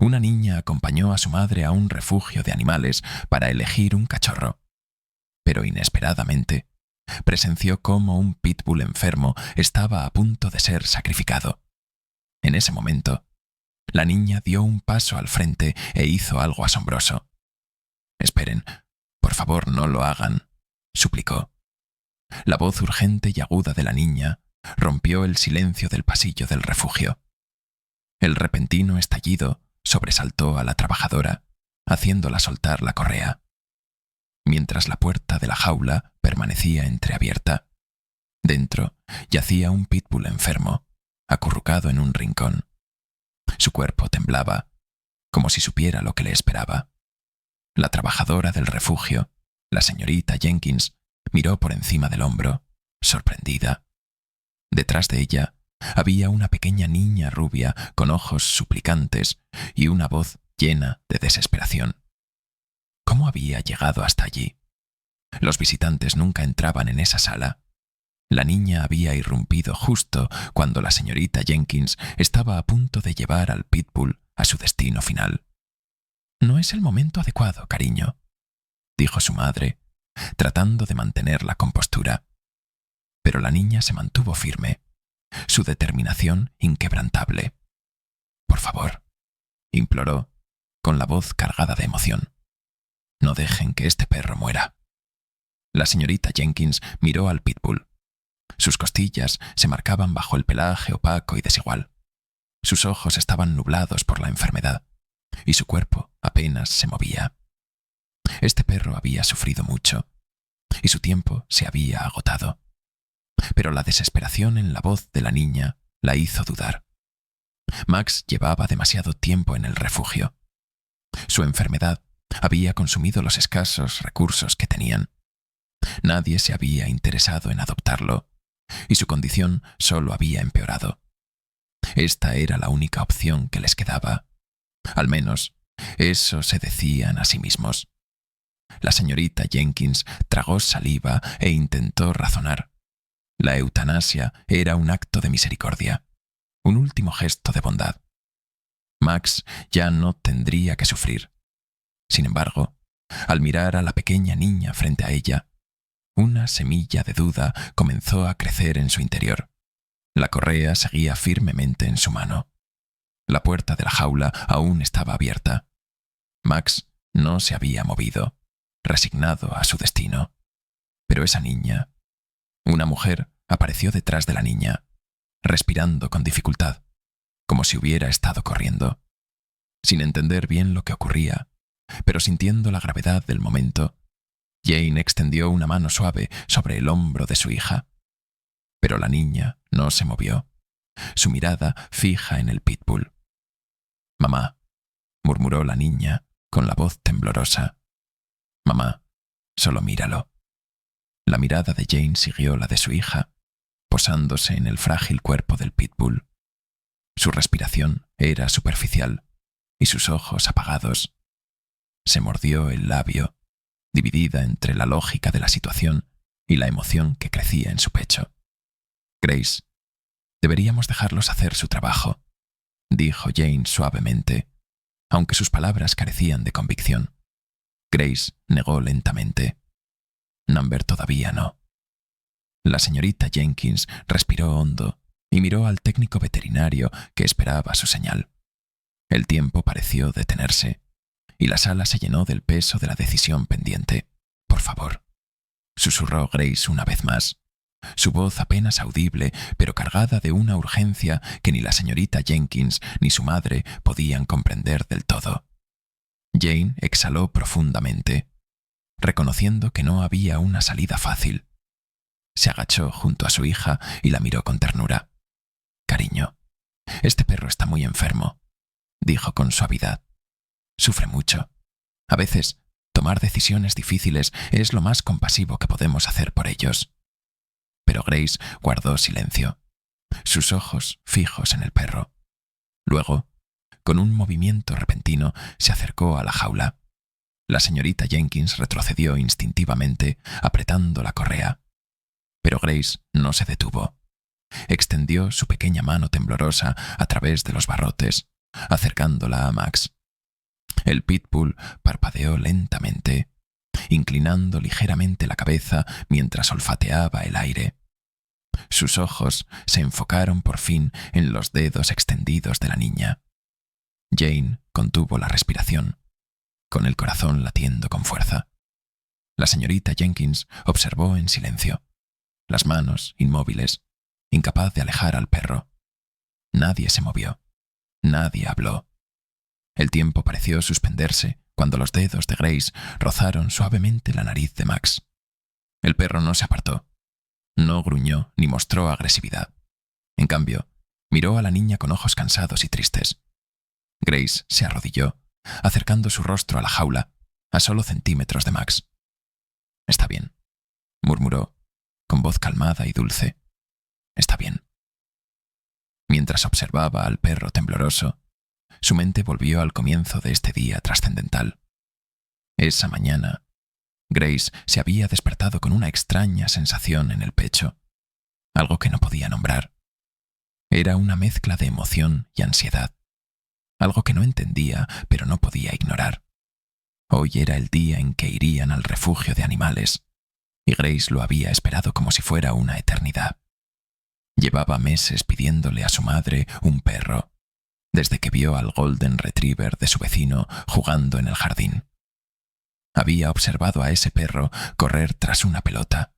Una niña acompañó a su madre a un refugio de animales para elegir un cachorro, pero inesperadamente presenció cómo un pitbull enfermo estaba a punto de ser sacrificado. En ese momento, la niña dio un paso al frente e hizo algo asombroso. «Esperen, por favor, no lo hagan», suplicó. La voz urgente y aguda de la niña rompió el silencio del pasillo del refugio. El repentino estallido sobresaltó a la trabajadora, haciéndola soltar la correa. Mientras la puerta de la jaula permanecía entreabierta, dentro yacía un pitbull enfermo, acurrucado en un rincón. Su cuerpo temblaba, como si supiera lo que le esperaba. La trabajadora del refugio, la señorita Jenkins, miró por encima del hombro, sorprendida. Detrás de ella había una pequeña niña rubia con ojos suplicantes y una voz llena de desesperación. ¿Cómo había llegado hasta allí? Los visitantes nunca entraban en esa sala. La niña había irrumpido justo cuando la señorita Jenkins estaba a punto de llevar al pitbull a su destino final. «No es el momento adecuado, cariño», dijo su madre, tratando de mantener la compostura. Pero la niña se mantuvo firme, su determinación inquebrantable. «Por favor», imploró, con la voz cargada de emoción, «no dejen que este perro muera». La señorita Jenkins miró al pitbull. Sus costillas se marcaban bajo el pelaje opaco y desigual. Sus ojos estaban nublados por la enfermedad, y su cuerpo apenas se movía. Este perro había sufrido mucho, y su tiempo se había agotado. Pero la desesperación en la voz de la niña la hizo dudar. Max llevaba demasiado tiempo en el refugio. Su enfermedad había consumido los escasos recursos que tenían. Nadie se había interesado en adoptarlo, y su condición solo había empeorado. Esta era la única opción que les quedaba. Al menos, eso se decían a sí mismos. La señorita Jenkins tragó saliva e intentó razonar. La eutanasia era un acto de misericordia, un último gesto de bondad. Max ya no tendría que sufrir. Sin embargo, al mirar a la pequeña niña frente a ella, una semilla de duda comenzó a crecer en su interior. La correa seguía firmemente en su mano. La puerta de la jaula aún estaba abierta. Max no se había movido, resignado a su destino. Pero esa niña, una mujer, apareció detrás de la niña, respirando con dificultad, como si hubiera estado corriendo. Sin entender bien lo que ocurría, pero sintiendo la gravedad del momento, Jane extendió una mano suave sobre el hombro de su hija. Pero la niña no se movió, su mirada fija en el pitbull. «Mamá», murmuró la niña con la voz temblorosa. «Mamá, solo míralo». La mirada de Jane siguió la de su hija, posándose en el frágil cuerpo del pitbull. Su respiración era superficial y sus ojos apagados. Se mordió el labio, dividida entre la lógica de la situación y la emoción que crecía en su pecho. «Grace, deberíamos dejarlos hacer su trabajo», dijo Jane suavemente, aunque sus palabras carecían de convicción. Grace negó lentamente. «Number todavía no». La señorita Jenkins respiró hondo y miró al técnico veterinario que esperaba su señal. El tiempo pareció detenerse, y la sala se llenó del peso de la decisión pendiente. «Por favor», susurró Grace una vez más, su voz apenas audible, pero cargada de una urgencia que ni la señorita Jenkins ni su madre podían comprender del todo. Jane exhaló profundamente, reconociendo que no había una salida fácil. Se agachó junto a su hija y la miró con ternura. «Cariño, este perro está muy enfermo», dijo con suavidad. «Sufre mucho. A veces, tomar decisiones difíciles es lo más compasivo que podemos hacer por ellos». Pero Grace guardó silencio, sus ojos fijos en el perro. Luego, con un movimiento repentino, se acercó a la jaula. La señorita Jenkins retrocedió instintivamente, apretando la correa. Pero Grace no se detuvo. Extendió su pequeña mano temblorosa a través de los barrotes, acercándola a Max. El pitbull parpadeó lentamente, inclinando ligeramente la cabeza mientras olfateaba el aire. Sus ojos se enfocaron por fin en los dedos extendidos de la niña. Jane contuvo la respiración, con el corazón latiendo con fuerza. La señorita Jenkins observó en silencio, las manos inmóviles, incapaz de alejar al perro. Nadie se movió, nadie habló. El tiempo pareció suspenderse cuando los dedos de Grace rozaron suavemente la nariz de Max. El perro no se apartó, no gruñó ni mostró agresividad. En cambio, miró a la niña con ojos cansados y tristes. Grace se arrodilló, acercando su rostro a la jaula, a solo centímetros de Max. «Está bien», murmuró, con voz calmada y dulce. «Está bien». Mientras observaba al perro tembloroso, su mente volvió al comienzo de este día trascendental. Esa mañana, Grace se había despertado con una extraña sensación en el pecho, algo que no podía nombrar. Era una mezcla de emoción y ansiedad, algo que no entendía pero no podía ignorar. Hoy era el día en que irían al refugio de animales, y Grace lo había esperado como si fuera una eternidad. Llevaba meses pidiéndole a su madre un perro, desde que vio al Golden Retriever de su vecino jugando en el jardín. Había observado a ese perro correr tras una pelota,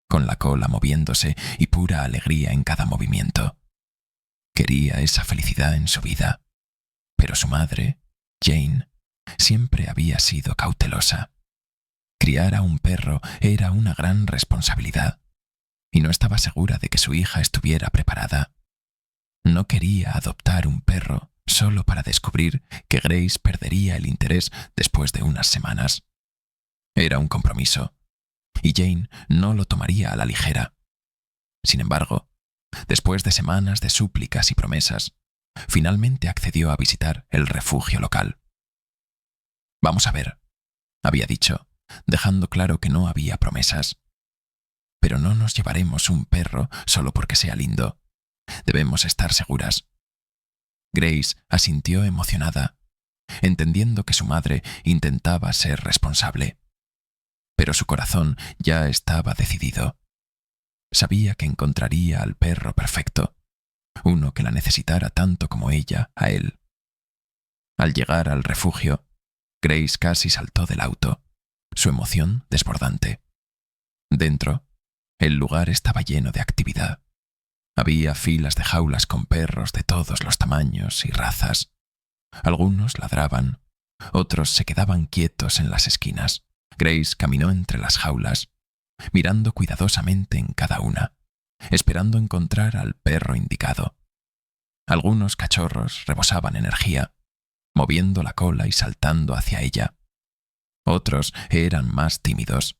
con la cola moviéndose y pura alegría en cada movimiento. Quería esa felicidad en su vida, pero su madre, Jane, siempre había sido cautelosa. Criar a un perro era una gran responsabilidad, y no estaba segura de que su hija estuviera preparada. No quería adoptar un perro solo para descubrir que Grace perdería el interés después de unas semanas. Era un compromiso, y Jane no lo tomaría a la ligera. Sin embargo, después de semanas de súplicas y promesas, finalmente accedió a visitar el refugio local. «Vamos a ver», había dicho, dejando claro que no había promesas. «Pero no nos llevaremos un perro solo porque sea lindo. Debemos estar seguras». Grace asintió emocionada, entendiendo que su madre intentaba ser responsable. Pero su corazón ya estaba decidido. Sabía que encontraría al perro perfecto, uno que la necesitara tanto como ella a él. Al llegar al refugio, Grace casi saltó del auto, su emoción desbordante. Dentro, el lugar estaba lleno de actividad. Había filas de jaulas con perros de todos los tamaños y razas. Algunos ladraban, otros se quedaban quietos en las esquinas. Grace caminó entre las jaulas, mirando cuidadosamente en cada una, esperando encontrar al perro indicado. Algunos cachorros rebosaban energía, moviendo la cola y saltando hacia ella. Otros eran más tímidos,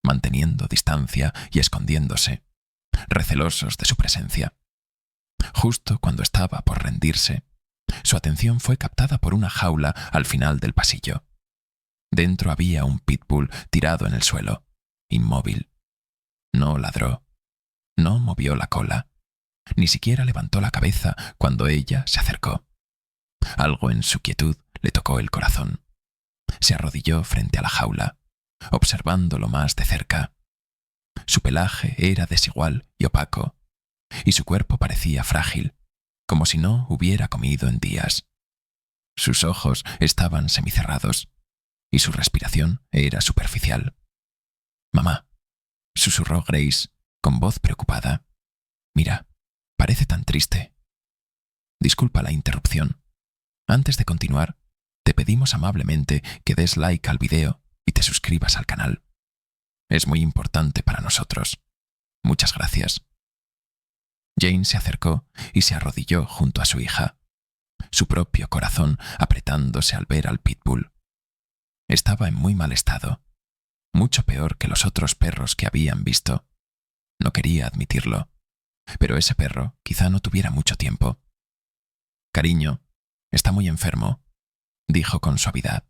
manteniendo distancia y escondiéndose, recelosos de su presencia. Justo cuando estaba por rendirse, su atención fue captada por una jaula al final del pasillo. Dentro había un pitbull tirado en el suelo, inmóvil. No ladró, no movió la cola, ni siquiera levantó la cabeza cuando ella se acercó. Algo en su quietud le tocó el corazón. Se arrodilló frente a la jaula, observándolo más de cerca. Su pelaje era desigual y opaco, y su cuerpo parecía frágil, como si no hubiera comido en días. Sus ojos estaban semicerrados, y su respiración era superficial. «Mamá», susurró Grace, con voz preocupada. «Mira, parece tan triste». «Disculpa la interrupción. Antes de continuar, te pedimos amablemente que des like al video y te suscribas al canal. Es muy importante para nosotros. Muchas gracias». Jane se acercó y se arrodilló junto a su hija, su propio corazón apretándose al ver al pitbull. Estaba en muy mal estado, mucho peor que los otros perros que habían visto. No quería admitirlo, pero ese perro quizá no tuviera mucho tiempo. «Cariño, está muy enfermo», dijo con suavidad.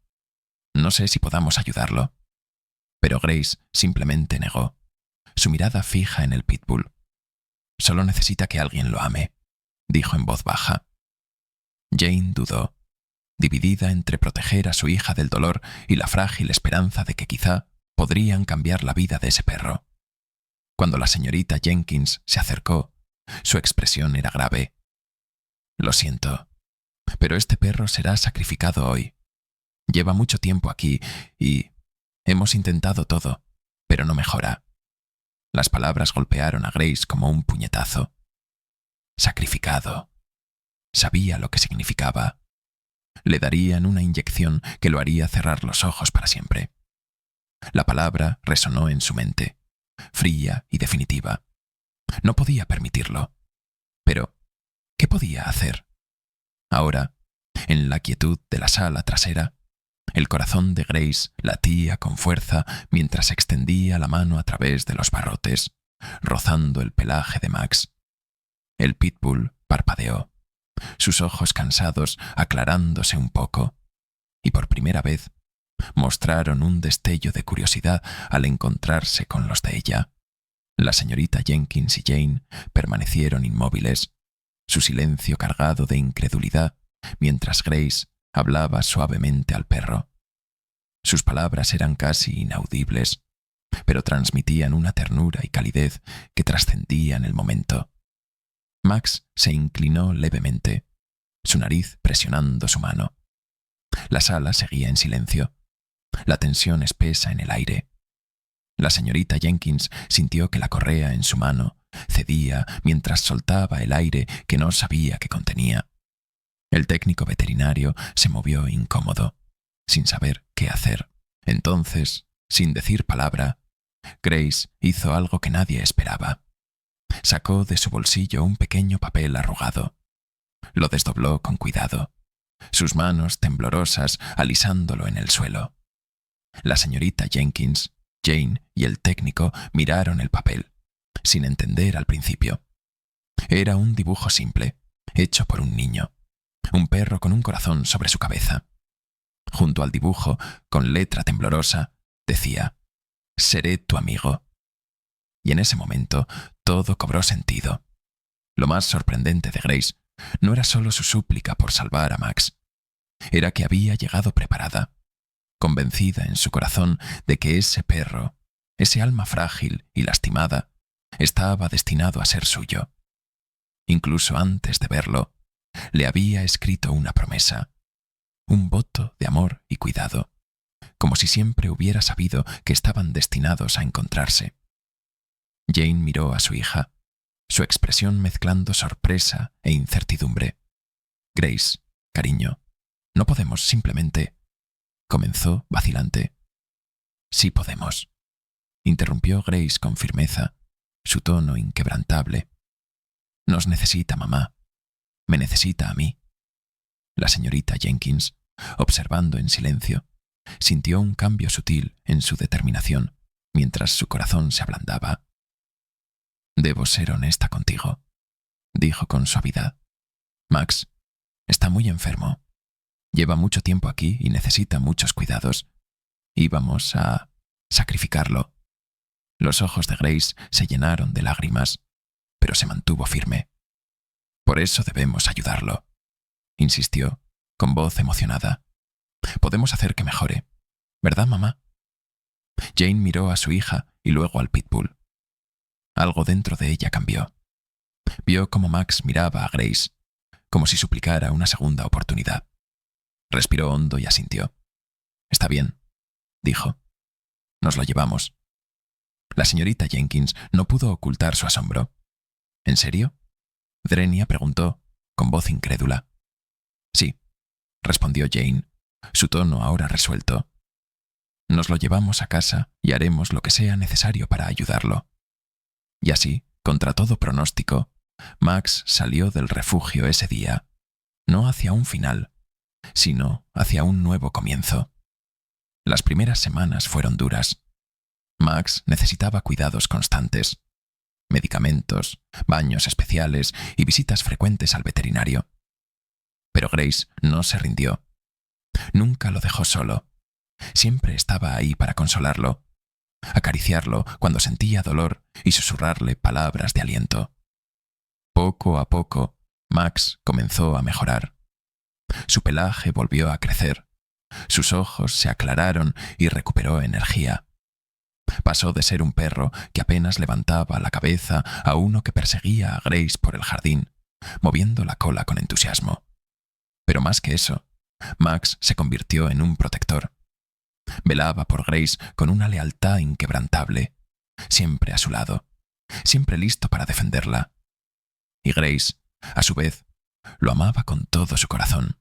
«No sé si podamos ayudarlo». Pero Grace simplemente negó, su mirada fija en el pitbull. «Solo necesita que alguien lo ame», dijo en voz baja. Jane dudó, dividida entre proteger a su hija del dolor y la frágil esperanza de que quizá podrían cambiar la vida de ese perro. Cuando la señorita Jenkins se acercó, su expresión era grave. «Lo siento, pero este perro será sacrificado hoy. Lleva mucho tiempo aquí y hemos intentado todo, pero no mejora». Las palabras golpearon a Grace como un puñetazo. Sacrificado. Sabía lo que significaba. Le darían una inyección que lo haría cerrar los ojos para siempre. La palabra resonó en su mente, fría y definitiva. No podía permitirlo. Pero, ¿qué podía hacer? Ahora, en la quietud de la sala trasera, el corazón de Grace latía con fuerza mientras extendía la mano a través de los barrotes, rozando el pelaje de Max. El pitbull parpadeó, sus ojos cansados aclarándose un poco, y por primera vez mostraron un destello de curiosidad al encontrarse con los de ella. La señorita Jenkins y Jane permanecieron inmóviles, su silencio cargado de incredulidad, mientras Grace hablaba suavemente al perro. Sus palabras eran casi inaudibles, pero transmitían una ternura y calidez que trascendían el momento. Max se inclinó levemente, su nariz presionando su mano. La sala seguía en silencio, la tensión espesa en el aire. La señorita Jenkins sintió que la correa en su mano cedía mientras soltaba el aire que no sabía que contenía. El técnico veterinario se movió incómodo, sin saber qué hacer. Entonces, sin decir palabra, Grace hizo algo que nadie esperaba. Sacó de su bolsillo un pequeño papel arrugado. Lo desdobló con cuidado, sus manos temblorosas alisándolo en el suelo. La señorita Jenkins, Jane y el técnico miraron el papel, sin entender al principio. Era un dibujo simple, hecho por un niño. Un perro con un corazón sobre su cabeza. Junto al dibujo, con letra temblorosa, decía: «Seré tu amigo». Y en ese momento todo cobró sentido. Lo más sorprendente de Grace no era solo su súplica por salvar a Max. Era que había llegado preparada, convencida en su corazón de que ese perro, ese alma frágil y lastimada, estaba destinado a ser suyo. Incluso antes de verlo, le había escrito una promesa, un voto de amor y cuidado, como si siempre hubiera sabido que estaban destinados a encontrarse. Jane miró a su hija, su expresión mezclando sorpresa e incertidumbre. «Grace, cariño, no podemos simplemente…», comenzó vacilante. «Sí podemos», interrumpió Grace con firmeza, su tono inquebrantable. «Nos necesita mamá. Me necesita a mí». La señorita Jenkins, observando en silencio, sintió un cambio sutil en su determinación mientras su corazón se ablandaba. «Debo ser honesta contigo», dijo con suavidad. «Max está muy enfermo. Lleva mucho tiempo aquí y necesita muchos cuidados. Íbamos a sacrificarlo». Los ojos de Grace se llenaron de lágrimas, pero se mantuvo firme. «Por eso debemos ayudarlo», insistió, con voz emocionada. «Podemos hacer que mejore, ¿verdad, mamá?» Jane miró a su hija y luego al pitbull. Algo dentro de ella cambió. Vio cómo Max miraba a Grace, como si suplicara una segunda oportunidad. Respiró hondo y asintió. «Está bien», dijo. «Nos lo llevamos». La señorita Jenkins no pudo ocultar su asombro. «¿En serio?», Drenia preguntó, con voz incrédula. «Sí», respondió Jane, su tono ahora resuelto. «Nos lo llevamos a casa y haremos lo que sea necesario para ayudarlo». Y así, contra todo pronóstico, Max salió del refugio ese día, no hacia un final, sino hacia un nuevo comienzo. Las primeras semanas fueron duras. Max necesitaba cuidados constantes, medicamentos, baños especiales y visitas frecuentes al veterinario. Pero Grace no se rindió. Nunca lo dejó solo. Siempre estaba ahí para consolarlo, acariciarlo cuando sentía dolor y susurrarle palabras de aliento. Poco a poco, Max comenzó a mejorar. Su pelaje volvió a crecer. Sus ojos se aclararon y recuperó energía. Pasó de ser un perro que apenas levantaba la cabeza a uno que perseguía a Grace por el jardín, moviendo la cola con entusiasmo. Pero más que eso, Max se convirtió en un protector. Velaba por Grace con una lealtad inquebrantable, siempre a su lado, siempre listo para defenderla. Y Grace, a su vez, lo amaba con todo su corazón.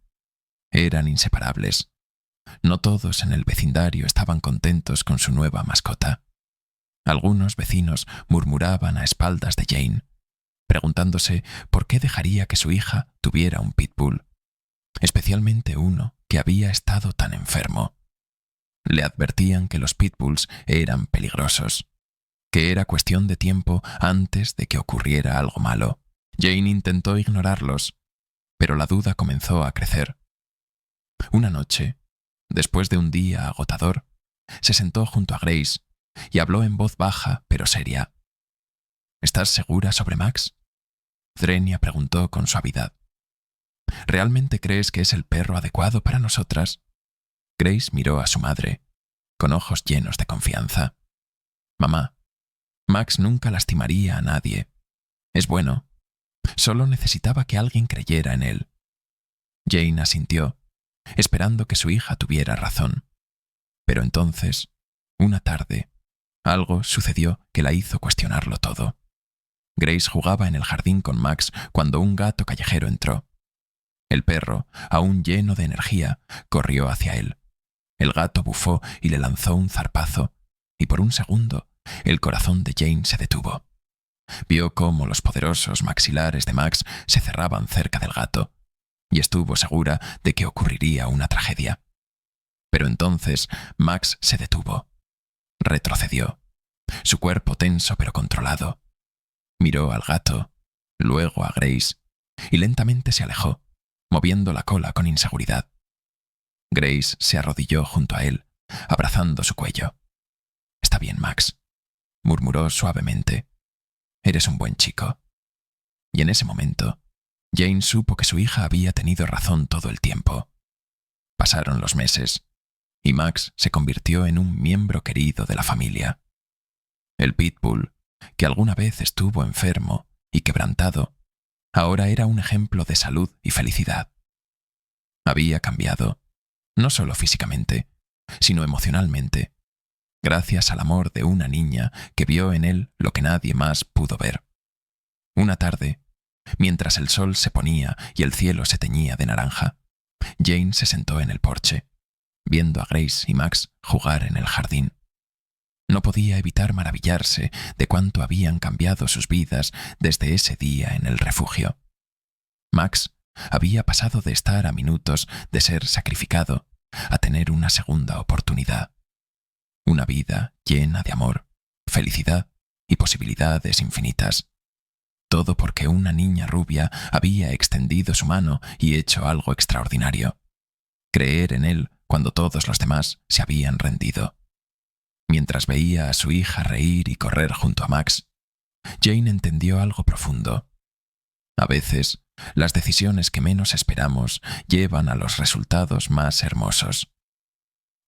Eran inseparables. No todos en el vecindario estaban contentos con su nueva mascota. Algunos vecinos murmuraban a espaldas de Jane, preguntándose por qué dejaría que su hija tuviera un pitbull, especialmente uno que había estado tan enfermo. Le advertían que los pitbulls eran peligrosos, que era cuestión de tiempo antes de que ocurriera algo malo. Jane intentó ignorarlos, pero la duda comenzó a crecer. Una noche, después de un día agotador, se sentó junto a Grace y habló en voz baja pero seria. ¿Estás segura sobre Max? Drenia preguntó con suavidad. ¿Realmente crees que es el perro adecuado para nosotras? Grace miró a su madre, con ojos llenos de confianza. Mamá, Max nunca lastimaría a nadie. Es bueno. Solo necesitaba que alguien creyera en él. Jane asintió, esperando que su hija tuviera razón. Pero entonces, una tarde, algo sucedió que la hizo cuestionarlo todo. Grace jugaba en el jardín con Max cuando un gato callejero entró. El perro, aún lleno de energía, corrió hacia él. El gato bufó y le lanzó un zarpazo, y por un segundo el corazón de Jane se detuvo. Vio cómo los poderosos maxilares de Max se cerraban cerca del gato, y estuvo segura de que ocurriría una tragedia. Pero entonces Max se detuvo. Retrocedió, su cuerpo tenso pero controlado. Miró al gato, luego a Grace, y lentamente se alejó, moviendo la cola con inseguridad. Grace se arrodilló junto a él, abrazando su cuello. «Está bien, Max», murmuró suavemente. «Eres un buen chico». Y en ese momento, Jane supo que su hija había tenido razón todo el tiempo. Pasaron los meses, y Max se convirtió en un miembro querido de la familia. El pitbull, que alguna vez estuvo enfermo y quebrantado, ahora era un ejemplo de salud y felicidad. Había cambiado, no solo físicamente, sino emocionalmente, gracias al amor de una niña que vio en él lo que nadie más pudo ver. Una tarde, mientras el sol se ponía y el cielo se teñía de naranja, Jane se sentó en el porche, viendo a Grace y Max jugar en el jardín. No podía evitar maravillarse de cuánto habían cambiado sus vidas desde ese día en el refugio. Max había pasado de estar a minutos de ser sacrificado a tener una segunda oportunidad. Una vida llena de amor, felicidad y posibilidades infinitas. Todo porque una niña rubia había extendido su mano y hecho algo extraordinario. Creer en él cuando todos los demás se habían rendido. Mientras veía a su hija reír y correr junto a Max, Jane entendió algo profundo. A veces, las decisiones que menos esperamos llevan a los resultados más hermosos.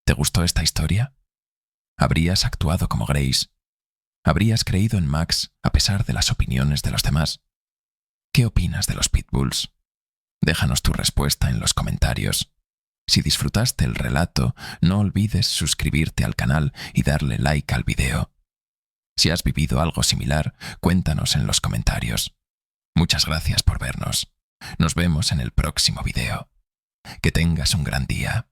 ¿Te gustó esta historia? ¿Habrías actuado como Grace? ¿Habrías creído en Max a pesar de las opiniones de los demás? ¿Qué opinas de los pitbulls? Déjanos tu respuesta en los comentarios. Si disfrutaste el relato, no olvides suscribirte al canal y darle like al video. Si has vivido algo similar, cuéntanos en los comentarios. Muchas gracias por vernos. Nos vemos en el próximo video. Que tengas un gran día.